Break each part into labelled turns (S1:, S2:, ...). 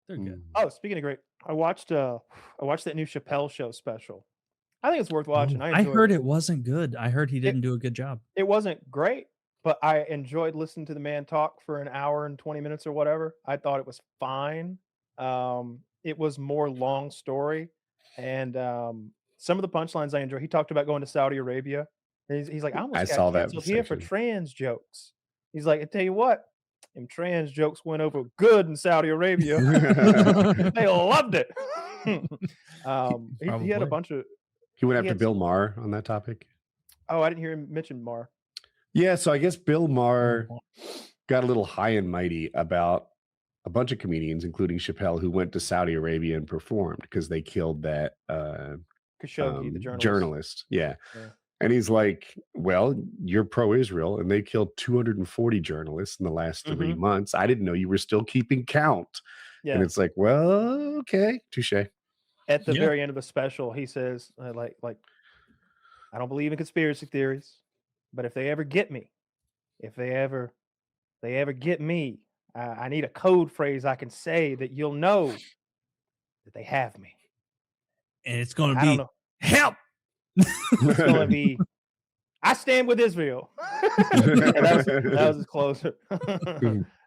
S1: They're good.
S2: Oh, speaking of great, I watched that new Chappelle show special. I think it's worth watching.
S1: Oh,
S2: I
S1: I
S2: enjoyed
S1: heard
S2: it.
S1: it wasn't good. I heard he
S2: It
S1: didn't do a good job.
S2: it wasn't great, but I enjoyed listening to the man talk for an hour and 20 minutes or whatever. I thought it was fine. It was more long story, and some of the punchlines I enjoy. He talked about going to Saudi Arabia. And he's like, I
S3: I
S2: almost got
S3: saw that
S2: canceled here for
S3: section.
S2: trans jokes. He's like, I tell you what, them trans jokes went over good in Saudi Arabia. They loved it. He had a
S1: Probably.
S2: bunch of
S3: He went
S2: he
S3: after
S2: had
S3: Bill Maher on that topic.
S2: oh, I didn't hear him mention Mar.
S3: Yeah, so I guess Bill Maher
S1: Oh,
S3: got a little high and mighty about a bunch of comedians, including Chappelle, who went to Saudi Arabia and performed because they killed that
S2: Khashoggi, the journalist.
S3: journalist. Yeah.
S2: Yeah.
S3: And he's like, well, you're pro-Israel, and they killed 240 journalists in the last 3
S2: Mhm.
S3: months. I didn't know you were still keeping count. And
S2: Yeah.
S3: it's like, well, okay, touche.
S2: At the
S1: Yeah.
S2: very end of the special, he says, like, I don't believe in conspiracy theories, but if they ever get me, if they ever get me, I need a code phrase I can say that you'll know that they have me.
S1: and it's gonna
S2: I don't
S1: be
S2: know.
S1: help.
S2: It's gonna be I stand with Israel. And that was his closer.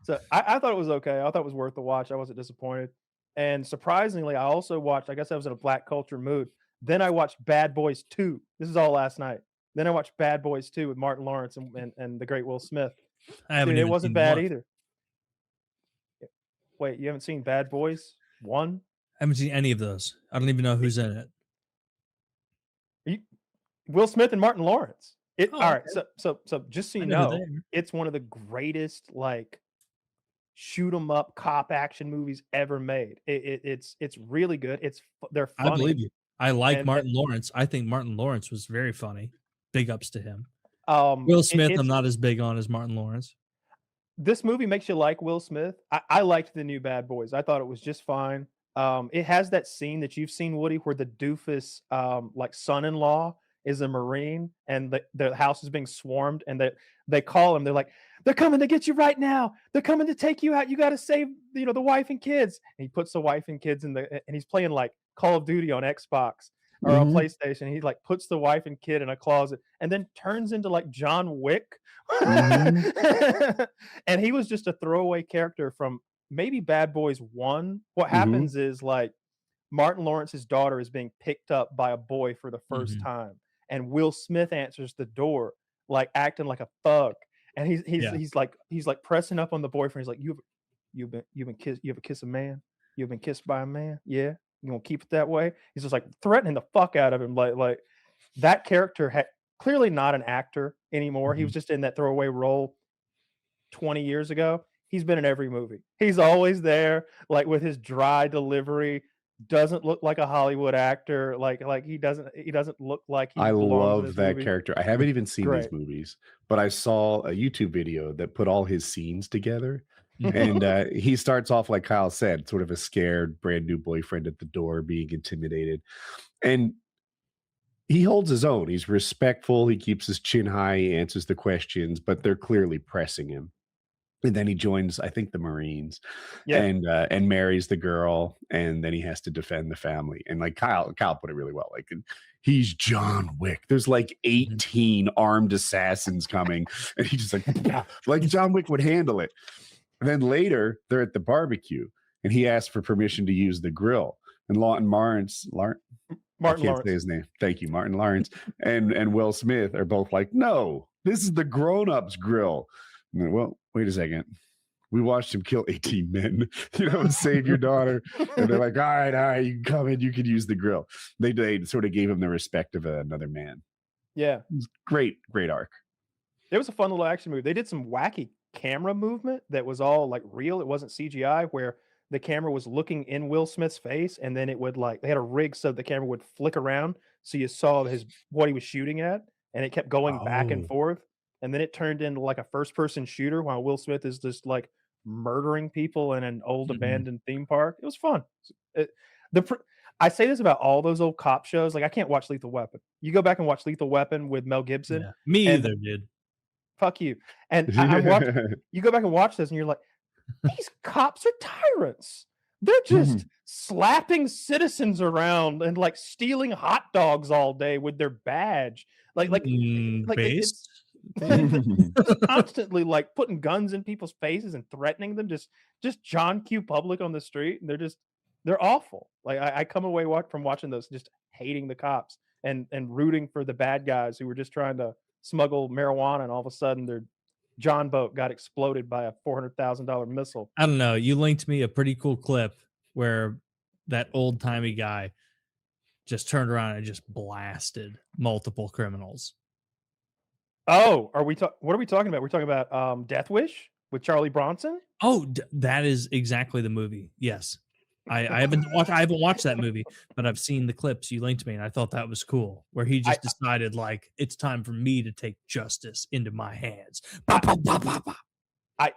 S2: So I thought it was okay. I thought it was worth the watch. I wasn't disappointed. And surprisingly, I also watched, I guess I was in a black culture mood. Then I watched Bad Boys 2. This is all last night. Then I watched Bad Boys 2 with Martin Lawrence and the great Will Smith.
S1: I haven't
S2: Dude, it
S1: even
S2: wasn't
S1: seen
S2: bad
S1: one.
S2: either. Wait, you haven't seen Bad Boys 1?
S1: I haven't seen any of those. I don't even know who's in it.
S2: You, Will Smith and Martin Lawrence. It
S1: Oh,
S2: all right.
S1: okay.
S2: So just so
S1: I
S2: you
S1: know who they
S2: know,
S1: are.
S2: it's one of the greatest like shoot 'em up cop action movies ever made. It's really good. They're
S1: I
S2: funny.
S1: believe you. I like
S2: And
S1: Martin Lawrence. I think Martin Lawrence was very funny. Big ups to him.
S2: um
S1: Will
S2: it,
S1: Smith, I'm
S2: it's
S1: not as big on as Martin Lawrence.
S2: this movie makes you like Will Smith. I liked the new Bad Boys. I thought it was just fine. It has that scene that you've seen, Woody, where the doofus like son-in-law is a Marine and the house is being swarmed and they call him, they're like, they're coming to get you right now. They're coming to take you out. You got to save, the wife and kids. And he puts the wife and kids and he's playing like Call of Duty on Xbox or on
S3: Mhm.
S2: PlayStation. He like puts the wife and kid in a closet and then turns into like John Wick.
S3: Mhm.
S2: And he was just a throwaway character from maybe Bad Boys 1. What
S3: Mhm.
S2: happens is like Martin Lawrence's daughter is being picked up by a boy for the first
S1: Mhm.
S2: time, and Will Smith answers the door, like acting like a thug. And
S1: Yeah.
S2: he's like pressing up on the boyfriend. He's like, you've been kissed. You ever kiss a man? You've been kissed by a man? Yeah. You gonna keep it that way? He's just like threatening the fuck out of him. Like that character had clearly not an actor anymore. He was
S1: Mhm.
S2: just in that throwaway role 20 years ago. He's been in every movie. He's always there, like with his dry delivery, doesn't look like a Hollywood actor. Like he doesn't look like he
S3: I
S2: belongs in
S3: love
S2: this
S3: that
S2: movie.
S3: character. I haven't even seen these
S2: Great.
S3: movies, but I saw a YouTube video that put all his scenes together.
S1: Mhm.
S3: And he starts off like Kyle said, sort of a scared brand new boyfriend at the door, being intimidated. And he holds his own. He's respectful. He keeps his chin high. He answers the questions, but they're clearly pressing him. And then he joins, I think, the Marines,
S2: Yeah.
S3: and marries the girl, and then he has to defend the family. And like Kyle put it really well. Like he's John Wick. There's like
S1: Mhm.
S3: 18 armed assassins coming, and he's just like John Wick would handle it. And then later they're at the barbecue, and he asks for permission to use the grill. And Lawton Lawrence, I
S2: Martin
S3: can't say
S2: Lawrence.
S3: his name. Thank you, Martin Lawrence, and Will Smith are both like, no, this is the grown-ups grill. And then, well, wait a second. We watched him kill 18 men, save your daughter. And they're like, all right, you can come in, you can use the grill. They sort of gave him the respect of another man.
S2: Yeah.
S3: It was great arc.
S2: It was a fun little action movie. They did some wacky camera movement that was all like real. It wasn't CGI where the camera was looking in Will Smith's face and then it would like they had a rig so the camera would flick around so you saw what he was shooting at and it kept going back and
S1: Oh.
S2: forth and then it turned into like a first person shooter while Will Smith is just like murdering people in an old
S1: Mhm.
S2: abandoned theme park. It was fun. It, the pr- I say this about all those old cop shows. Like I can't watch Lethal Weapon. You go back and watch Lethal Weapon with Mel Gibson,
S1: Yeah. Me
S2: and
S1: either, dude.
S2: fuck you. And I'm watching you go back and watch this and you're like, "These cops are tyrants." They're just slapping citizens around and like stealing hot dogs all day with their badge.
S1: Base.
S2: It's constantly like putting guns in people's faces and threatening them. Just John Q. Public on the street, and they're awful. Like I come away from watching those just hating the cops and rooting for the bad guys who were just trying to smuggle marijuana, and all of a sudden their John boat got exploded by a $400,000 missile.
S1: I don't know. You linked me a pretty cool clip where that old timey guy just turned around and just blasted multiple criminals.
S2: Oh, what are we talking about? We're talking about Death Wish with Charlie Bronson?
S1: Oh, that is exactly the movie. Yes. I haven't watched that movie, but I've seen the clips you linked me, and I thought that was cool. Where he just decided, like, it's time for me to take justice into my hands. Bah, bah, bah, bah, bah.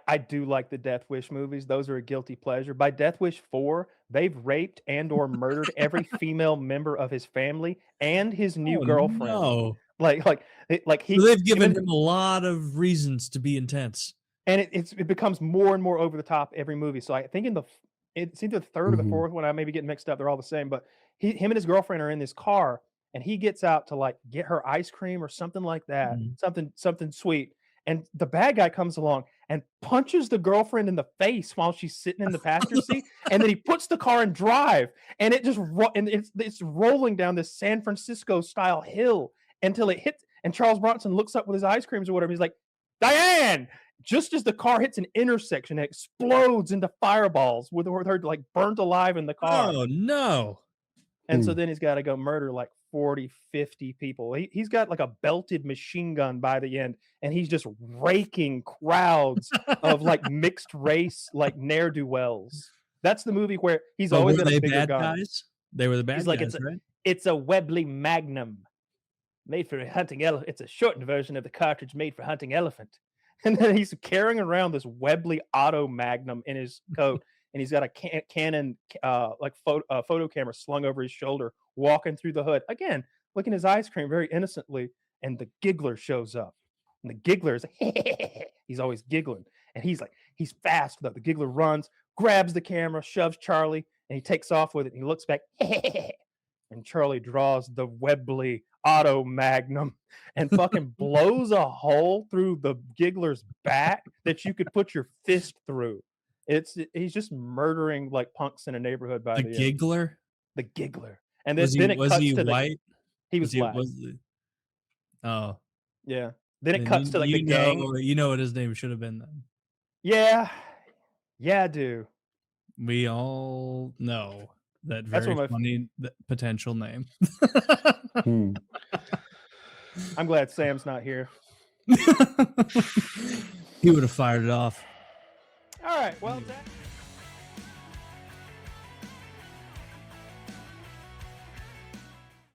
S2: I do like the Death Wish movies. Those are a guilty pleasure. By Death Wish 4, they've raped and or murdered every female member of his family and his new girlfriend.
S1: No.
S2: Like he.
S1: So they've given him a lot of reasons to be intense,
S2: and it becomes more and more over the top every movie. So I think it's either the third or the fourth one. I may be getting mixed up. They're all the same. But him and his girlfriend are in this car, and he gets out to like get her ice cream or something like that, something sweet. And the bad guy comes along and punches the girlfriend in the face while she's sitting in the passenger seat, and then he puts the car in drive, and it's rolling down this San Francisco style hill until it hits. And Charles Bronson looks up with his ice creams or whatever. He's like, Diane! Just as the car hits an intersection, it explodes into fireballs with her like burnt alive in the car.
S1: Oh, no.
S2: And so then he's got to go murder like 40, 50 people. He's got like a belted machine gun by the end, and he's just raking crowds of like mixed race, like ne'er-do-wells. That's the movie where he's always got a bigger gun.
S1: Guys? They were the bad guys, right?
S2: It's a Webley Magnum made for hunting elephant. It's a shortened version of the cartridge made for hunting elephant. And then he's carrying around this Webley Auto Magnum in his coat, and he's got a Canon photo camera slung over his shoulder, walking through the hood. Again, licking his ice cream very innocently, and the giggler shows up. And the giggler is like, he's always giggling. And he's fast though. The giggler runs, grabs the camera, shoves Charlie, and he takes off with it. And he looks back, and Charlie draws the Webley Auto Magnum and fucking blows a hole through the giggler's back that you could put your fist through. He's just murdering like punks in a neighborhood by the end.
S1: Giggler?
S2: The giggler. And then it cuts to
S1: white?
S2: He was black.
S1: Oh.
S2: Yeah. Then it cuts to like the gang.
S1: You know what his name should have been then.
S2: Yeah. Yeah, I do.
S1: We all know that very funny potential name.
S2: I'm glad Sam's not here.
S1: He would have fired it off.
S2: All right. Well,